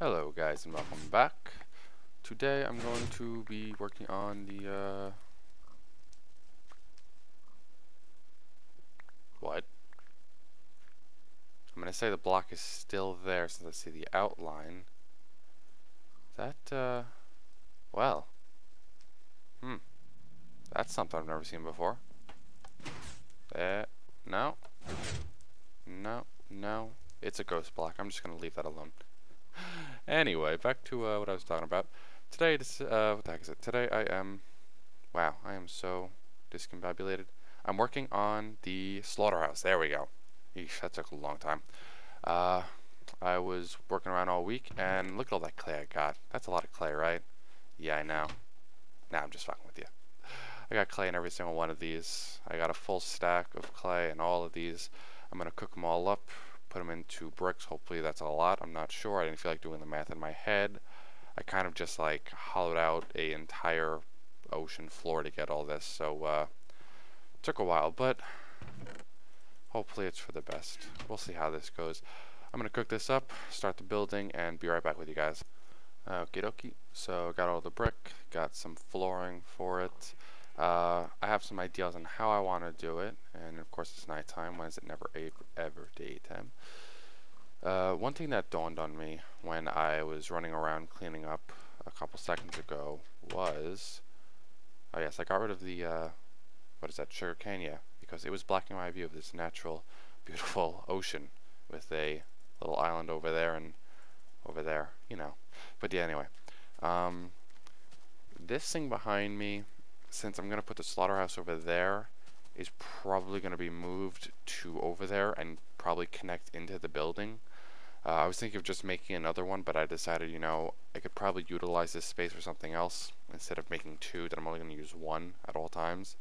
Hello guys and welcome back. Today I'm going to be working on the what? I'm gonna say the block is still there since I see the outline. That well, that's something I've never seen before. No, no, no. It's a ghost block. I'm just gonna leave that alone. Anyway, back to what I was talking about. Today, what the heck is it? Today wow, I am so discombobulated. I'm working on the slaughterhouse. There we go. Eesh, that took a long time. Uh, I was working around all week, and look at all that clay I got. That's a lot of clay, right? Yeah, I know. Nah, I'm just fucking with you. I got clay in every single one of these. I got a full stack of clay in all of these. I'm gonna cook them all up, put them into bricks. Hopefully that's a lot. I'm not sure. I didn't feel like doing the math in my head. I kind of just like hollowed out an entire ocean floor to get all this, so took a while, but hopefully it's for the best. We'll see how this goes. I'm gonna cook this up, start the building, and be right back with you guys. Okie dokie. So got all the brick, got some flooring for it. I have some ideas on how I want to do it, and of course it's nighttime. When is it never ever daytime? One thing that dawned on me when I was running around cleaning up a couple seconds ago was, oh yes, I got rid of the what is that, sugar cane? Yeah, because it was blocking my view of this natural, beautiful ocean with a little island over there and over there, you know. But yeah, anyway, this thing behind me, since I'm gonna put the slaughterhouse over there, is probably gonna be moved to over there and probably connect into the building. I was thinking of just making another one, but I decided, you know, I could probably utilize this space for something else instead of making two, that I'm only going to use one at all times.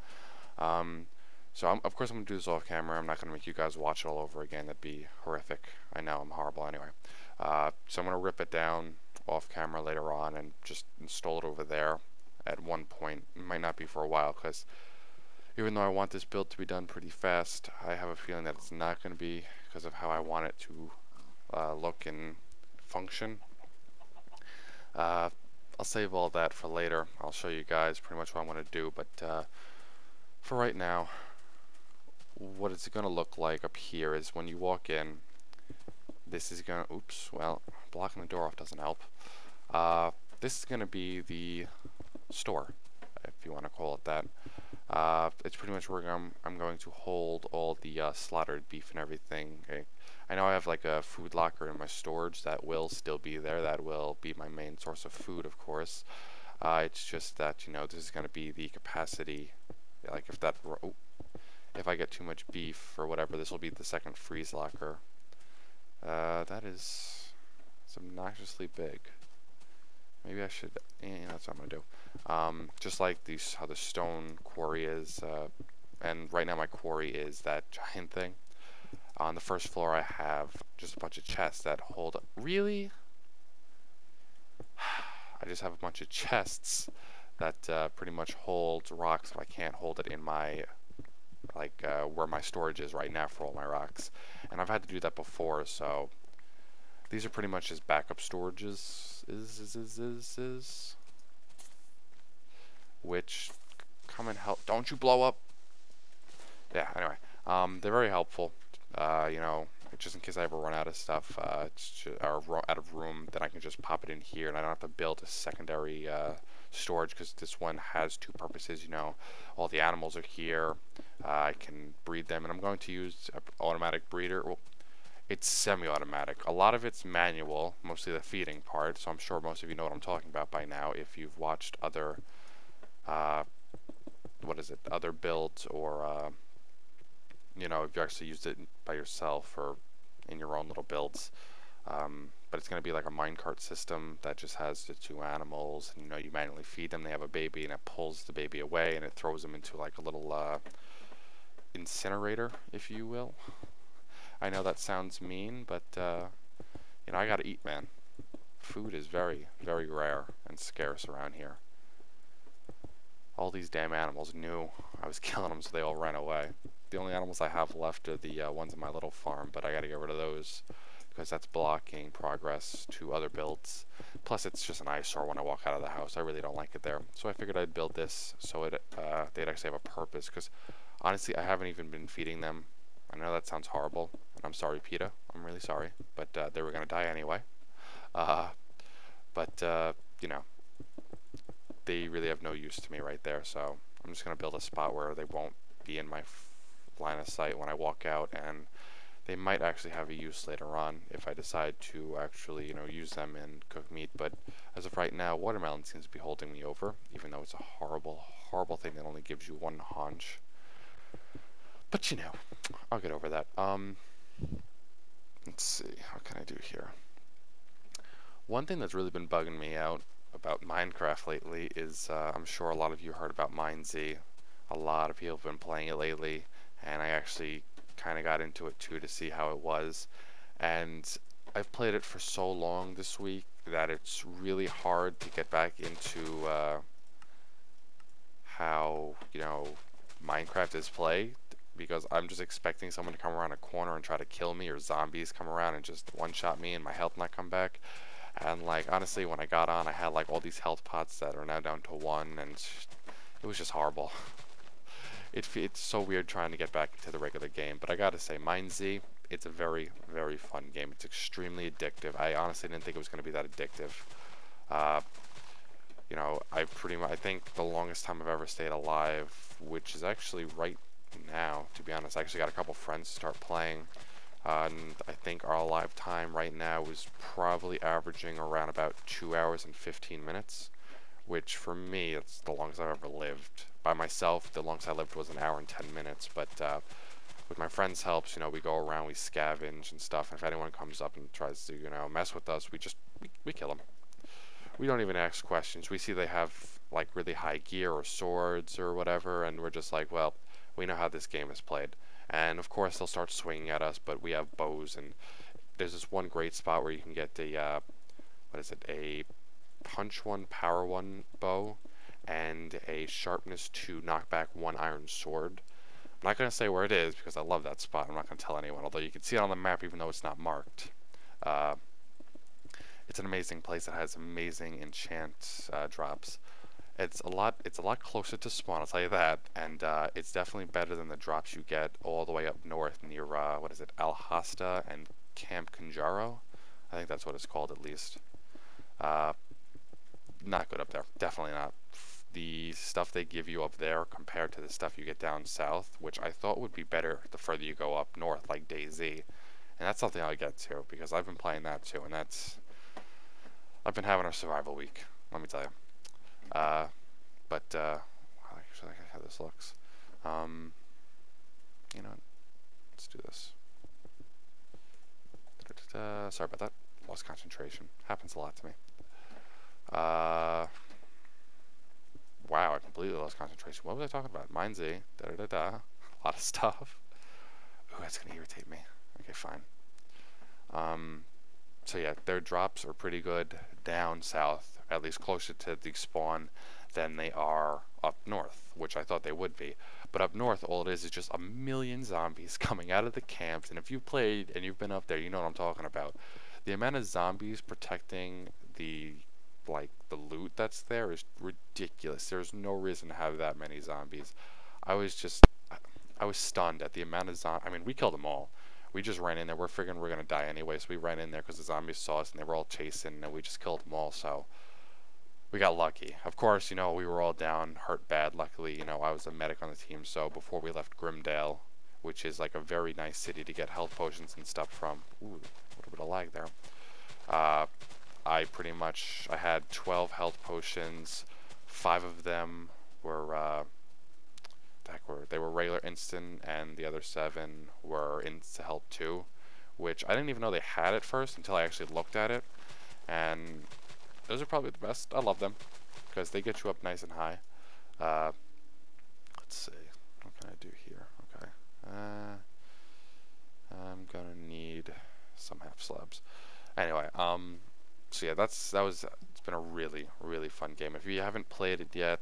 So of course I'm going to do this off camera. I'm not going to make you guys watch it all over again. That'd be horrific. I know, I'm horrible anyway. So I'm going to rip it down off camera later on and just install it over there at one point. It might not be for a while, because even though I want this build to be done pretty fast, I have a feeling that it's not going to be, because of how I want it to look and function. I'll save all that for later. I'll show you guys pretty much what I want to do, but for right now, what it's going to look like up here is when you walk in, this is going to, oops, well, blocking the door off doesn't help. This is going to be the store, if you want to call it that. It's pretty much where I'm going to hold all the slaughtered beef and everything. Okay? I know I have like a food locker in my storage that will still be there. That will be my main source of food, of course. It's just that, you know, this is going to be the capacity. Like if I get too much beef or whatever, this will be the second freeze locker. That is, it's obnoxiously big. Maybe I should, that's what I'm gonna do. Just like how the stone quarry is, and right now my quarry is that giant thing. On the first floor I have just a bunch of chests that hold, really? I just have a bunch of chests that pretty much hold rocks if I can't hold it in my, like, where my storage is right now for all my rocks. And I've had to do that before, so these are pretty much just backup storages, which come and help. Don't you blow up? Yeah, anyway, they're very helpful. You know, just in case I ever run out of stuff, or out of room, then I can just pop it in here, and I don't have to build a secondary storage, because this one has two purposes. You know, all the animals are here. I can breed them, and I'm going to use an automatic breeder. Well, it's semi-automatic. A lot of it's manual, mostly the feeding part, so I'm sure most of you know what I'm talking about by now if you've watched other, other builds, or, you know, if you actually used it by yourself or in your own little builds. But it's going to be like a minecart system that just has the two animals, and, you know, you manually feed them, they have a baby, and it pulls the baby away, and it throws them into like a little, incinerator, if you will. I know that sounds mean, but, you know, I gotta eat, man. Food is very, very rare and scarce around here. All these damn animals knew I was killing them, so they all ran away. The only animals I have left are the ones in my little farm, but I gotta get rid of those, because that's blocking progress to other builds. Plus, it's just an eyesore when I walk out of the house. I really don't like it there. So I figured I'd build this so they'd actually have a purpose, because honestly, I haven't even been feeding them. I know that sounds horrible, and I'm sorry, PETA. I'm really sorry, but they were going to die anyway. You know, they really have no use to me right there, so I'm just going to build a spot where they won't be in my line of sight when I walk out, and they might actually have a use later on if I decide to actually, use them and cook meat. But as of right now, watermelon seems to be holding me over, even though it's a horrible, horrible thing that only gives you one haunch. But I'll get over that. Let's see, what can I do here? One thing that's really been bugging me out about Minecraft lately is, I'm sure a lot of you heard about MineZ. A lot of people have been playing it lately, and I actually kind of got into it too to see how it was. And I've played it for so long this week that it's really hard to get back into how, Minecraft is played, because I'm just expecting someone to come around a corner and try to kill me, or zombies come around and just one-shot me and my health not come back. And honestly, when I got on, I had all these health pots that are now down to 1, and it was just horrible. It's so weird trying to get back into the regular game, but I gotta say, MineZ, it's a very, very fun game. It's extremely addictive. I honestly didn't think it was going to be that addictive. I think the longest time I've ever stayed alive, which is actually right now, to be honest, I actually got a couple friends to start playing. And I think our alive time right now is probably averaging around about 2 hours and 15 minutes, which for me, it's the longest I've ever lived. By myself, the longest I lived was 1 hour and 10 minutes, but with my friends' helps, we go around, we scavenge and stuff, and if anyone comes up and tries to, mess with us, we kill them. We don't even ask questions. We see they have, really high gear or swords or whatever, and we're just like, well, we know how this game is played. And of course they'll start swinging at us, but we have bows, and there's this one great spot where you can get a a punch 1, power 1 bow, and a sharpness 2, knockback 1 iron sword. I'm not going to say where it is because I love that spot. I'm not going to tell anyone, although you can see it on the map even though it's not marked. It's an amazing place. It has amazing enchant drops. It's a lot closer to spawn, I'll tell you that, and it's definitely better than the drops you get all the way up north near, Alhasta and Camp Kunjaro? I think that's what it's called, at least. Not good up there. Definitely not. The stuff they give you up there compared to the stuff you get down south, which I thought would be better the further you go up north, like DayZ. And that's something I'll get to, because I've been playing that too, and I've been having a survival week, let me tell you. I actually like how this looks. Let's do this. Sorry about that. Lost concentration. Happens a lot to me. Wow, I completely lost concentration. What was I talking about? MineZ. A lot of stuff. Ooh, that's gonna irritate me. Okay, fine. So yeah, their drops are pretty good down south, at least closer to the spawn than they are up north, which I thought they would be. But up north, all it is just a million zombies coming out of the camps, and if you've played and you've been up there, you know what I'm talking about. The amount of zombies protecting the loot that's there is ridiculous. There's no reason to have that many zombies. I was stunned at the amount of zombies. I mean, we killed them all. We just ran in there. We're figuring we're gonna die anyway, so we ran in there because the zombies saw us and they were all chasing, and we just killed them all. So we got lucky. Of course, we were all down, hurt bad. Luckily, I was a medic on the team, so before we left Grimdale, which is a very nice city to get health potions and stuff from. Ooh, a little bit of lag there. I had 12 health potions. 5 of them were they were regular instant, and the other 7 were insta health 2, which I didn't even know they had at first until I actually looked at it. And those are probably the best. I love them because they get you up nice and high. Let's see. What can I do here? Okay. I'm gonna need some half slabs. Anyway, so yeah, it's been a really, really fun game. If you haven't played it yet,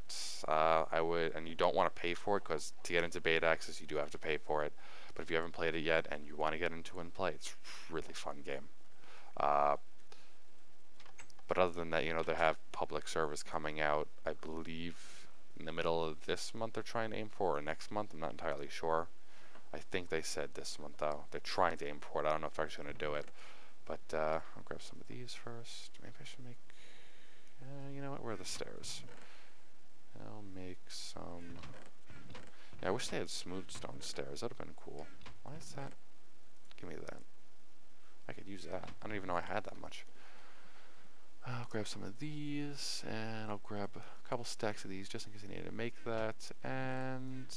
I would, and you don't want to pay for it, because to get into beta access, you do have to pay for it. But if you haven't played it yet and you want to get into it and play, it's a really fun game. But other than that, you know, they have public servers coming out, I believe, in the middle of this month they're trying to aim for, or next month, I'm not entirely sure. I think they said this month, though. They're trying to aim for it. I don't know if they're actually going to do it. But I'll grab some of these first. Maybe I should make... you know what? Where are the stairs? I'll make some... Yeah, I wish they had smooth stone stairs. That would have been cool. Why is that? Give me that. I could use that. I don't even know I had that much. I'll grab some of these, and I'll grab a couple stacks of these just in case I need to make that. And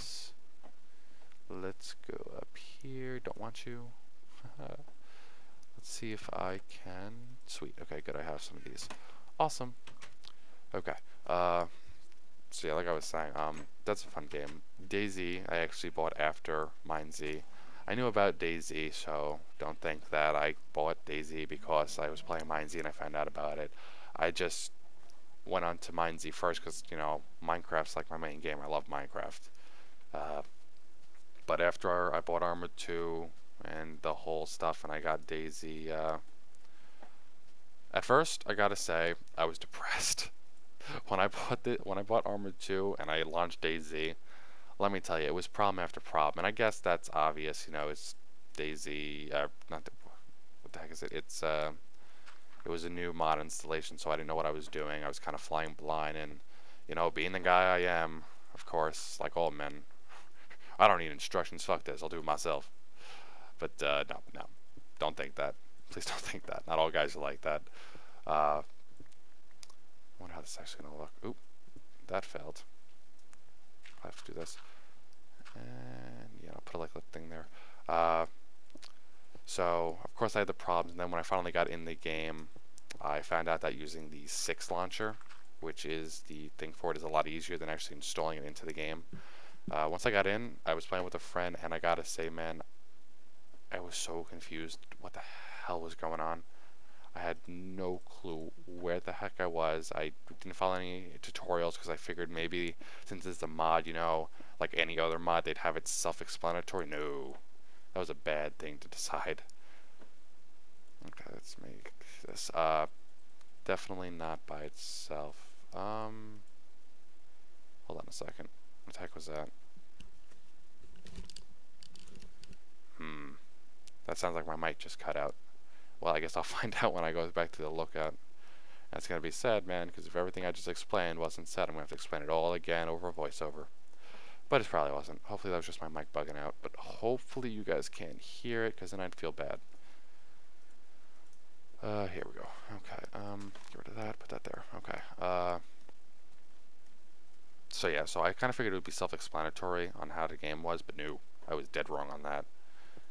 let's go up here. Don't want you. Let's see if I can. Sweet. Okay, good. I have some of these. Awesome. Okay. So yeah, like I was saying, that's a fun game. DayZ, I actually bought after MineZ. I knew about DayZ, so don't think that I bought DayZ because I was playing MineZ and I found out about it. I just went on to MineZ first because, you know, Minecraft's like my main game. I love Minecraft. But after I bought Armored 2 and the whole stuff and I got DayZ, at first, I gotta say, I was depressed. When I bought Armored 2 and I launched DayZ, let me tell you, it was problem after problem. And I guess that's obvious, you know, it's DayZ, not the, what the heck is it? It's, it was a new mod installation, so I didn't know what I was doing. I was kind of flying blind and, you know, being the guy I am, of course, like all men, I don't need instructions, fuck this, I'll do it myself. But, no, don't think that. Please don't think that. Not all guys are like that. I wonder how this is actually going to look. Oop, that failed. I have to do this. And yeah, I'll put a like thing there. So, of course I had the problems, and then when I finally got in the game, I found out that using the 6 launcher, which is the thing for it, is a lot easier than actually installing it into the game. Once I got in, I was playing with a friend, and I gotta say, man, I was so confused what the hell was going on. I had no clue where the heck I was. I didn't follow any tutorials because I figured maybe since it's a mod, you know, like any other mod, they'd have it self-explanatory. No, that was a bad thing to decide. Okay, let's make this. Definitely not by itself. Hold on a second. What the heck was that? That sounds like my mic just cut out. Well, I guess I'll find out when I go back to the lookout. That's going to be sad, man, because if everything I just explained wasn't said, I'm going to have to explain it all again over a voiceover. But it probably wasn't. Hopefully that was just my mic bugging out. But hopefully you guys can't hear it, because then I'd feel bad. Here we go. Okay, get rid of that, put that there. Okay, so yeah, so I kind of figured it would be self-explanatory on how the game was, but no, I was dead wrong on that.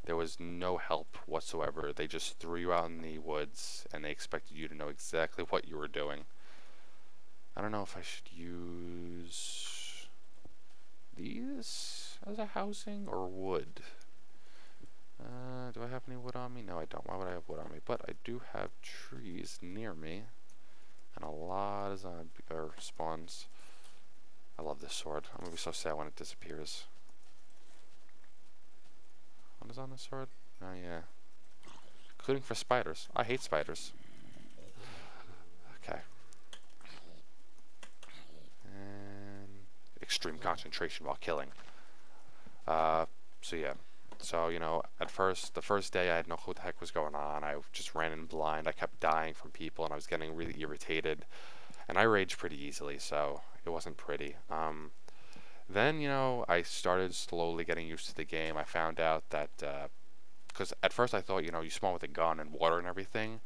There was no help whatsoever. They just threw you out in the woods, and they expected you to know exactly what you were doing. I don't know if I should use these as a housing or wood. Do I have any wood on me? No, I don't. Why would I have wood on me? But I do have trees near me, and a lot of spawns. I love this sword. I'm gonna be so sad when it disappears. What is on this sword? Oh yeah. Including for spiders. I hate spiders. Okay. And extreme concentration while killing. So yeah. So, you know, at first, the first day I had no clue what the heck was going on. I just ran in blind. I kept dying from people and I was getting really irritated. And I raged pretty easily, so it wasn't pretty. Then, you know, I started slowly getting used to the game. I found out that, because at first I thought, you know, you spawn with a gun and water and everything,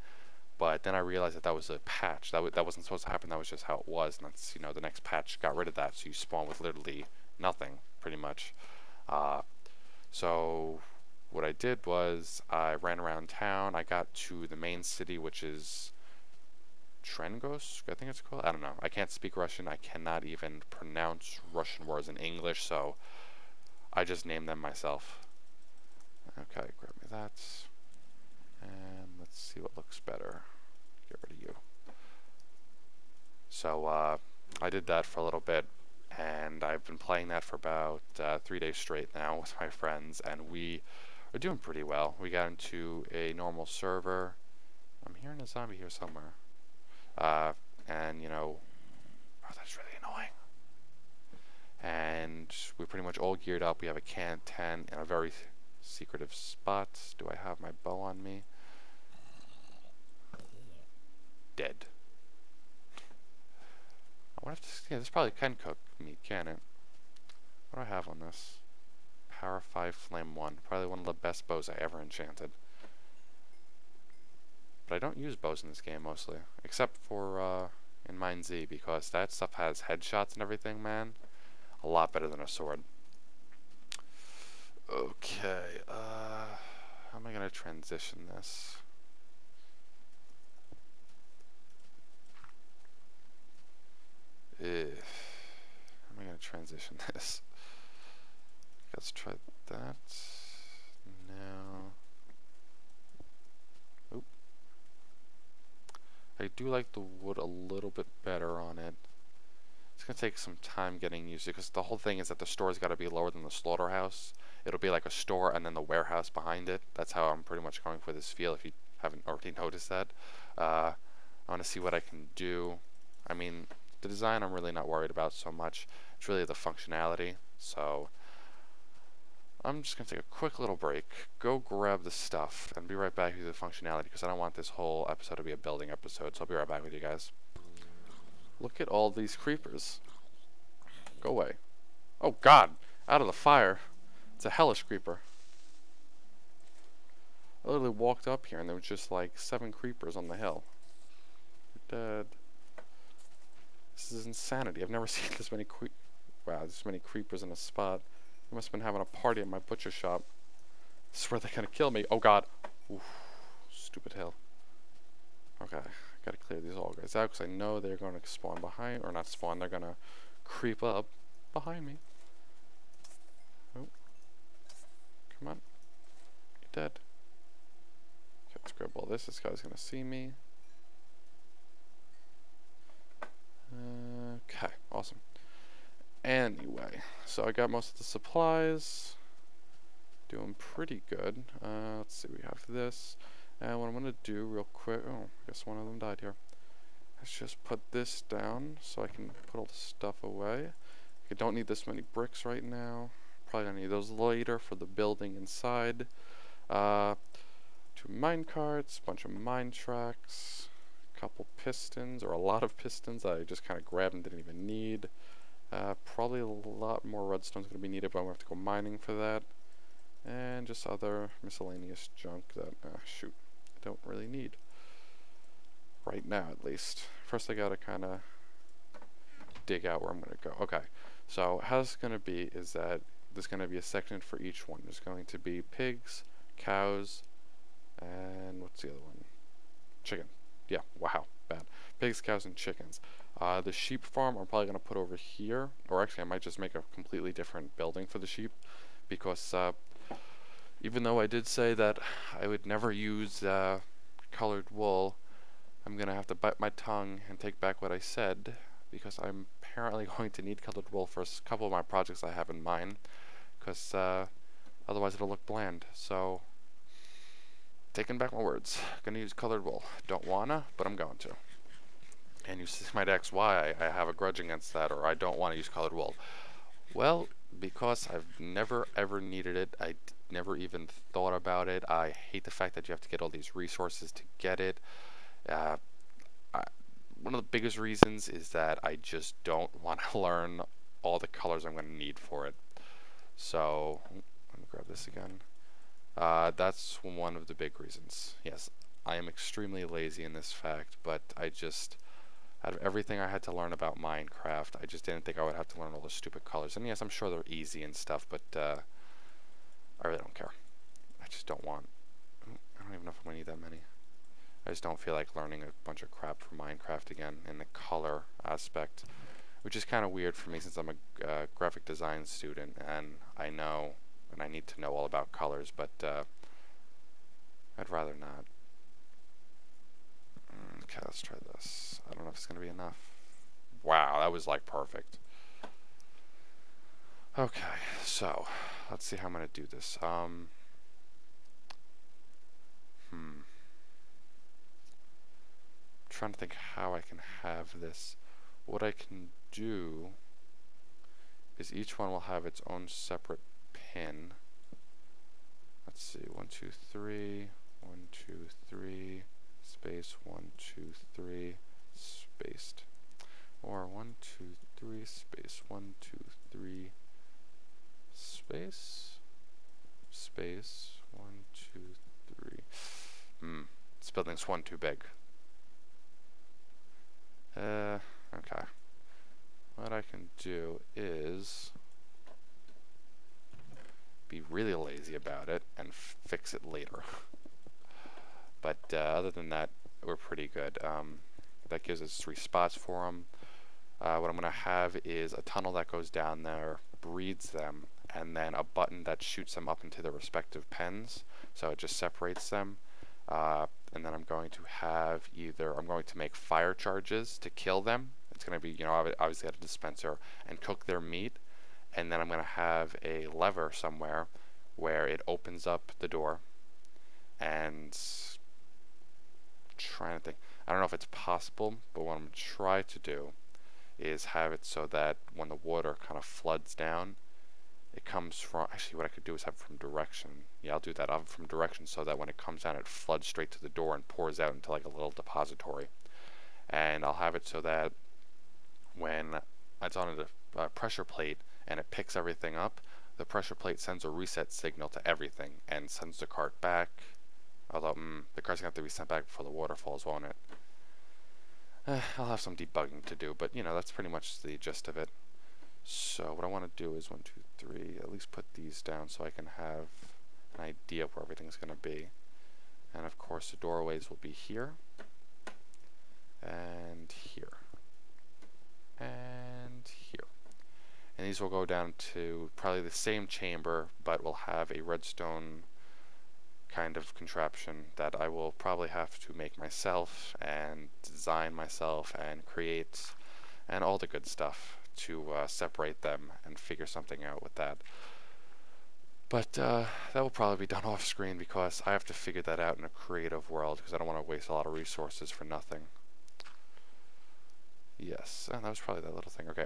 but then I realized that that was a patch. That wasn't supposed to happen. That was just how it was. And that's, you know, the next patch got rid of that, so you spawn with literally nothing, pretty much. So what I did was I ran around town. I got to the main city, which is Trengos, I think it's called. I don't know. I can't speak Russian. I cannot even pronounce Russian words in English, so I just named them myself. Okay, grab me that. And let's see what looks better. Get rid of you. So, I did that for a little bit, and I've been playing that for about 3 days straight now with my friends, and we are doing pretty well. We got into a normal server. I'm hearing a zombie here somewhere. And, you know, oh, that's really annoying. And we're pretty much all geared up. We have a can 10 in a very secretive spot. Do I have my bow on me? Dead. I wonder if this, yeah, this probably can cook meat, can it? What do I have on this? Power 5 Flame 1. Probably one of the best bows I ever enchanted. But I don't use bows in this game mostly. Except for in Mine Z, because that stuff has headshots and everything, man. A lot better than a sword. Okay, how am I gonna transition this? How am I gonna transition this? Let's try that. No. Oop. I do like the wood a little bit better on it. It's gonna take some time getting used to it, because the whole thing is that the store's gotta be lower than the slaughterhouse. It'll be like a store and then the warehouse behind it. That's how I'm pretty much going for this feel, if you haven't already noticed that. I wanna see what I can do. I mean, the design I'm really not worried about so much. It's really the functionality. So I'm just gonna take a quick little break, go grab the stuff, and be right back with the functionality, because I don't want this whole episode to be a building episode. So I'll be right back with you guys. Look at all these creepers. Go away. Oh god! Out of the fire! It's a hellish creeper. I literally walked up here and there was just like 7 creepers on the hill. You're dead. This is insanity. I've never seen this many this many creepers in a spot. They must have been having a party at my butcher shop. I swear they're gonna kill me. Oh god. Oof. Stupid hill. Okay. Gotta clear these all guys out, because I know they're gonna spawn behind, or not spawn, they're gonna creep up behind me. Oh. Come on. You're dead. Okay, let's grab all this. This guy's gonna see me. Okay, awesome. Anyway, so I got most of the supplies. Doing pretty good. Let's see, we have this. And what I'm going to do real quick, oh, I guess one of them died here. Let's just put this down so I can put all the stuff away. I don't need this many bricks right now. Probably going to need those later for the building inside. 2 mine carts, bunch of mine tracks, a couple pistons, or a lot of pistons that I just kind of grabbed and didn't even need. Probably a lot more redstone's going to be needed, but I'm going to have to go mining for that. And just other miscellaneous junk that, shoot, I don't really need. Right now, at least. First I gotta kind of dig out where I'm going to go. Okay, so how this is going to be is that there's going to be a section for each one. There's going to be pigs, cows, and what's the other one? Chicken. Yeah, wow, bad. Pigs, cows, and chickens. The sheep farm I'm probably going to put over here, or actually I might just make a completely different building for the sheep, because even though I did say that I would never use colored wool, I'm going to have to bite my tongue and take back what I said, because I'm apparently going to need colored wool for a couple of my projects I have in mind, because otherwise it'll look bland. So, taking back my words. Going to use colored wool. Don't wanna, but I'm going to. And you might ask why I have a grudge against that, or I don't want to use colored wool. Well, because I've never ever needed it. I never even thought about it. I hate the fact that you have to get all these resources to get it. One of the biggest reasons is that I just don't want to learn all the colors I'm going to need for it. So, let me grab this again. That's one of the big reasons. Yes, I am extremely lazy in this fact, but I just, out of everything I had to learn about Minecraft, I just didn't think I would have to learn all the stupid colors. And yes, I'm sure they're easy and stuff, but I really don't care. I just don't want, I don't even know if I'm going to need that many. I just don't feel like learning a bunch of crap for Minecraft again in the color aspect, which is kind of weird for me since I'm a graphic design student, and I know, and I need to know all about colors, but I'd rather not. Okay, let's try this. I don't know if it's going to be enough. Wow, that was like perfect. Okay, so let's see how I'm going to do this. trying to think how I can have this. What I can do is each one will have its own separate pin. Let's see, 1, 2, 3, 1, 2, 3, space, 1, 2, 3, spaced. Or 1, 2, 3, space, 1, 2, 3, space, space, 1, 2, 3. This building's one too big. Okay. What I can do is be really lazy about it and fix it later. But other than that, we're pretty good. That gives us 3 spots for them. What I'm going to have is a tunnel that goes down there, breeds them, and then a button that shoots them up into their respective pens. So it just separates them. And then I'm going to have I'm going to make fire charges to kill them. It's going to be, obviously at a dispenser, and cook their meat. And then I'm going to have a lever somewhere where it opens up the door. And trying to think, I don't know if it's possible, but what I'm going to try to do is have it so that when the water kind of floods down, it comes from, actually what I could do is have it from direction. Yeah, I'll do that. I'll have it from direction so that when it comes down, it floods straight to the door and pours out into like a little depository. And I'll have it so that when it's on a pressure plate and it picks everything up, the pressure plate sends a reset signal to everything and sends the cart back. Although, the cart's going to have to be sent back before the water falls, won't it? I'll have some debugging to do, but, that's pretty much the gist of it. So what I want to do is 1, 2, 3, at least put these down so I can have an idea of where everything's going to be. And of course the doorways will be here, and here, and here. And these will go down to probably the same chamber, but we'll have a redstone kind of contraption that I will probably have to make myself and design myself and create and all the good stuff to separate them and figure something out with that. But that will probably be done off screen because I have to figure that out in a creative world because I don't want to waste a lot of resources for nothing. Yes, and that was probably that little thing. Okay,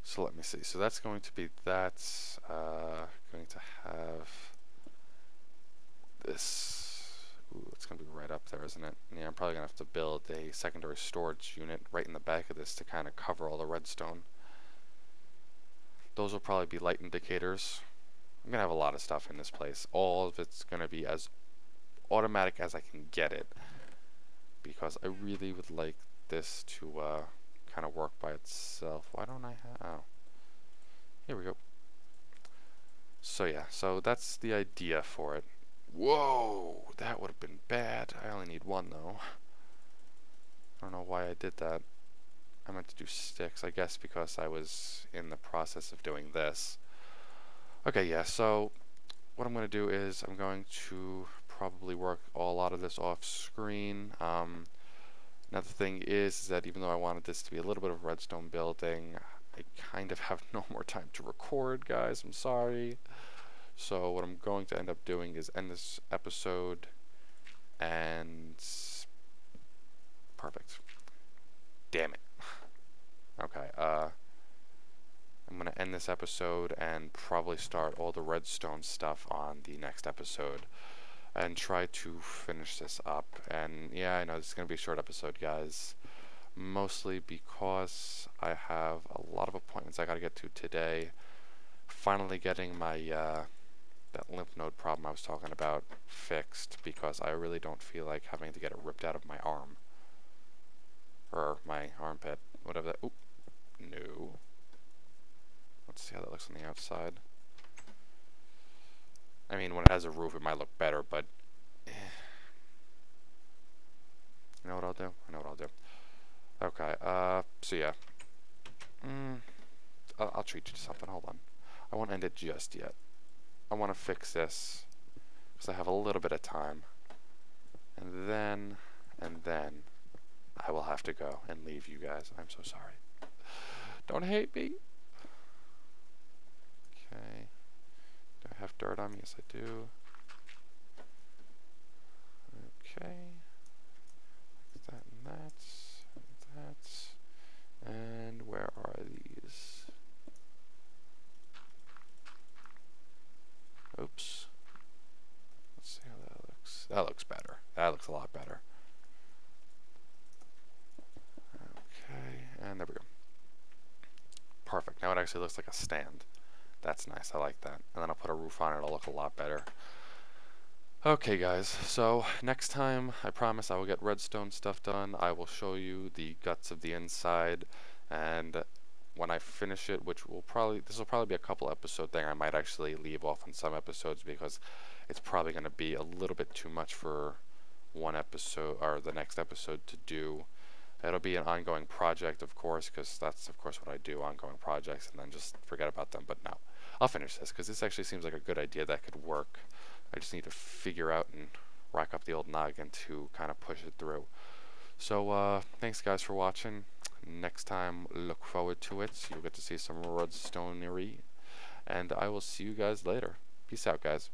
so let me see. So that's going to be that. Going to have this. Ooh, it's going to be right up there, isn't it? Yeah, I'm probably going to have to build a secondary storage unit right in the back of this to kind of cover all the redstone. Those will probably be light indicators. I'm going to have a lot of stuff in this place. All of it's going to be as automatic as I can get it, because I really would like this to kind of work by itself. Why don't I have... Oh. Here we go. So yeah, so that's the idea for it. Whoa! That would have been bad. I only need 1 though. I don't know why I did that. I meant to do sticks, I guess because I was in the process of doing this. Okay, yeah, so what I'm going to do is I'm going to probably work a lot of this off screen. Another thing is that even though I wanted this to be a little bit of redstone building, I kind of have no more time to record, guys. I'm sorry. So what I'm going to end up doing is end this episode and... Perfect. Damn it. Okay, I'm going to end this episode and probably start all the redstone stuff on the next episode and try to finish this up. And yeah, I know this is going to be a short episode, guys, mostly because I have a lot of appointments I got to get to today. Finally getting my that lymph node problem I was talking about fixed, because I really don't feel like having to get it ripped out of my arm or my armpit, whatever that. Oop. No. Let's see how that looks on the outside. I mean, when it has a roof, it might look better, but you know what I'll do? I know what I'll do. Okay, so yeah. I'll treat you to something. Hold on. I won't end it just yet. I want to fix this because I have a little bit of time. And then I will have to go and leave you guys. I'm so sorry. Don't hate me. Okay. Do I have dirt on me? Yes, I do. Okay. looks a lot better. Okay, and there we go. Perfect. Now it actually looks like a stand. That's nice. I like that. And then I'll put a roof on it. It'll look a lot better. Okay, guys. So next time, I promise I will get redstone stuff done. I will show you the guts of the inside, and when I finish it, which will probably, this will probably be a couple episode thing. I might actually leave off on some episodes because it's probably going to be a little bit too much for one episode or the next episode to do. It'll be an ongoing project, of course, because that's, of course, what I do, ongoing projects, and then just forget about them. But no, I'll finish this, because this actually seems like a good idea that could work. I just need to figure out and rack up the old noggin to kind of push it through. So, thanks, guys, for watching. Next time, look forward to it. You'll get to see some redstonery, and I will see you guys later. Peace out, guys.